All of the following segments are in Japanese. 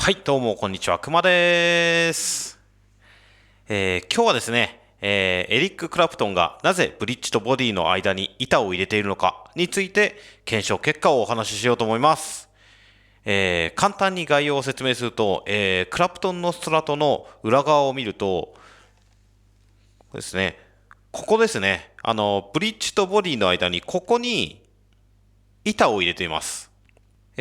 はい、どうも、こんにちは。くまです。今日はですね、エリック・クラプトンがなぜブリッジとボディの間に板を入れているのかについて検証結果をお話ししようと思います。簡単に概要を説明すると、クラプトンのストラトの裏側を見ると、ですね、ここですね、ブリッジとボディの間にここに板を入れています。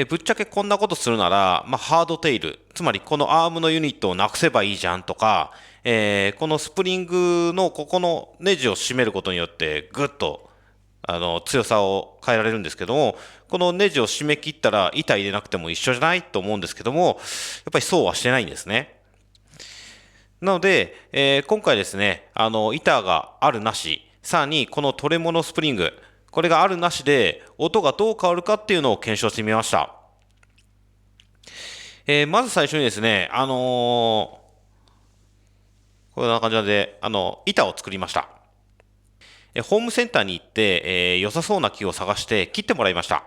ぶっちゃけこんなことするなら、ハードテイル、つまりこのアームのユニットをなくせばいいじゃんとか、このスプリングのここのネジを締めることによって、ぐっと、強さを変えられるんですけども、このネジを締め切ったら板入れなくても一緒じゃないと思うんですけども、やっぱりそうはしてないんですね。なので、今回ですね、板があるなし、さらにこのトレモのスプリング、これがあるなしで、音がどう変わるかっていうのを検証してみました。まず最初にですね、こんな感じで、板を作りました。ホームセンターに行って、良さそうな木を探して切ってもらいました。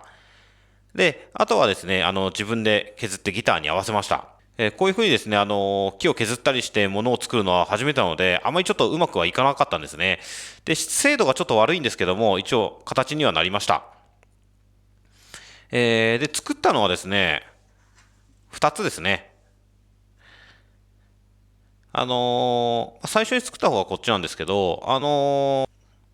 で、あとはですね、自分で削ってギターに合わせました。こういうふうにですね、木を削ったりして物を作るのは初めてなので、あまりちょっとうまくはいかなかったんですね。で、精度がちょっと悪いんですけども、一応形にはなりました。で、作ったのはですね、2つですね。最初に作った方がこっちなんですけど、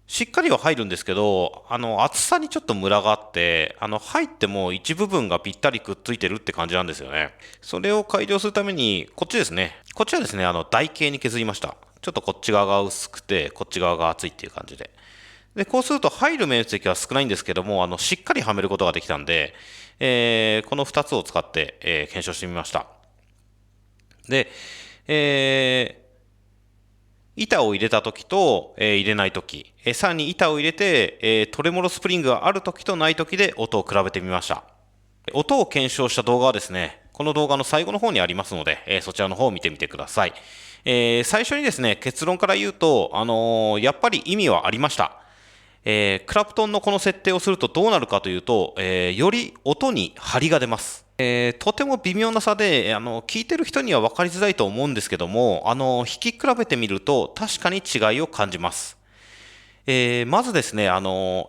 しっかりは入るんですけど、厚さにちょっとムラがあって、入っても一部分がぴったりくっついてるって感じなんですよね。それを改良するために、こっちですね。こっちはですね、台形に削りました。ちょっとこっち側が薄くて、こっち側が厚いっていう感じで。で、こうすると入る面積は少ないんですけども、しっかりはめることができたんで、この2つを使って、検証してみました。で、板を入れた時と、入れない時、さらに板を入れて、トレモロスプリングがある時とない時で音を比べてみました。音を検証した動画はですね、この動画の最後の方にありますので、そちらの方を見てみてください。最初にですね、結論から言うと、やっぱり意味はありました。クラプトンのこの設定をするとどうなるかというと、より音に張りが出ます。とても微妙な差で、聞いてる人には分かりづらいと思うんですけども、弾き比べてみると確かに違いを感じます。まずですね、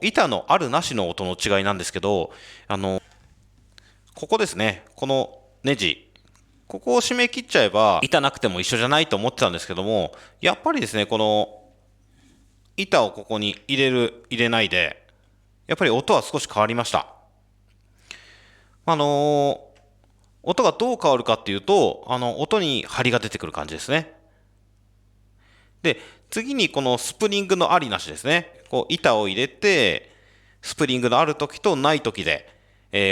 板のあるなしの音の違いなんですけど、ここですね、このネジ、ここを締め切っちゃえば、板なくても一緒じゃないと思ってたんですけども、やっぱりですね、この板をここに入れる、入れないで、やっぱり音は少し変わりました。あのー音がどう変わるかっていうと、音に張りが出てくる感じですね。で、次にこのスプリングのありなしですね。こう、板を入れて、スプリングのある時とない時で、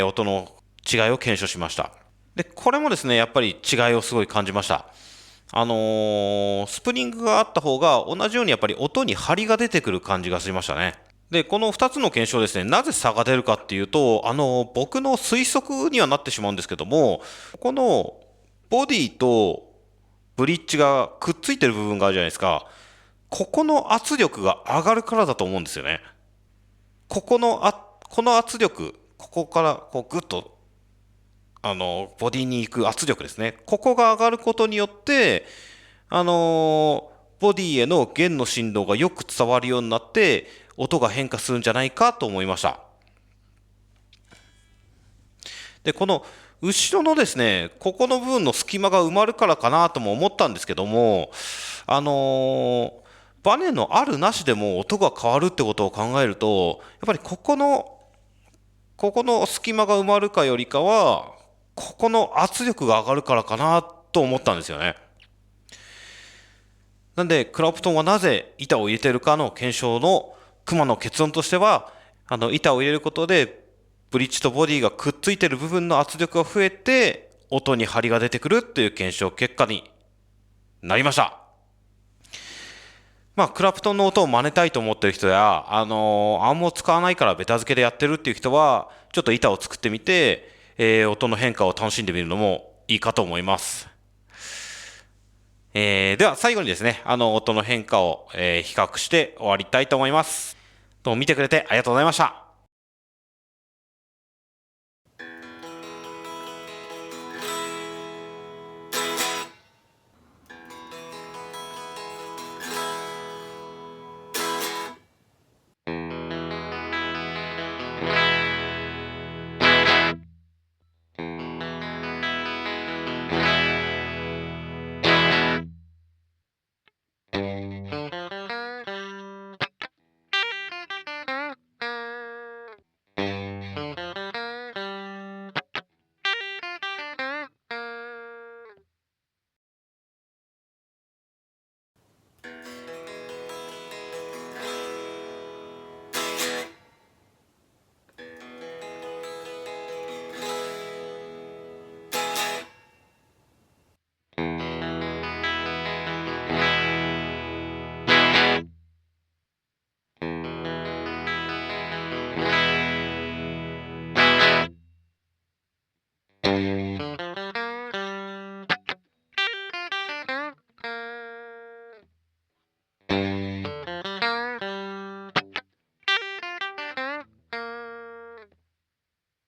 音の違いを検証しました。で、これもですね、やっぱり違いをすごい感じました。スプリングがあった方が同じようにやっぱり音に張りが出てくる感じがしましたね。で、この2つの検証ですね、なぜ差が出るかっていうと、僕の推測にはなってしまうんですけども、このボディとブリッジがくっついてる部分があるじゃないですか。ここの圧力が上がるからだと思うんですよね。この圧力、ここからこうグッと、ボディに行く圧力ですね。ここが上がることによって、ボディへの弦の振動がよく伝わるようになって、音が変化するんじゃないかと思いました。で、この後ろのですね、ここの部分の隙間が埋まるからかなとも思ったんですけども、あのーバネのあるなしでも音が変わるってことを考えると、やっぱりここの隙間が埋まるかよりかは、ここの圧力が上がるからかなと思ったんですよね。なんで、クラプトンはなぜ板を入れているかの検証のクマの結論としては、板を入れることで、ブリッジとボディがくっついている部分の圧力が増えて、音に張りが出てくるっていう検証結果になりました。クラプトンの音を真似たいと思ってる人や、アームを使わないからベタ付けでやってるっていう人は、ちょっと板を作ってみて、音の変化を楽しんでみるのもいいかと思います。では最後にですね、音の変化を、比較して終わりたいと思います。どうも見てくれてありがとうございました。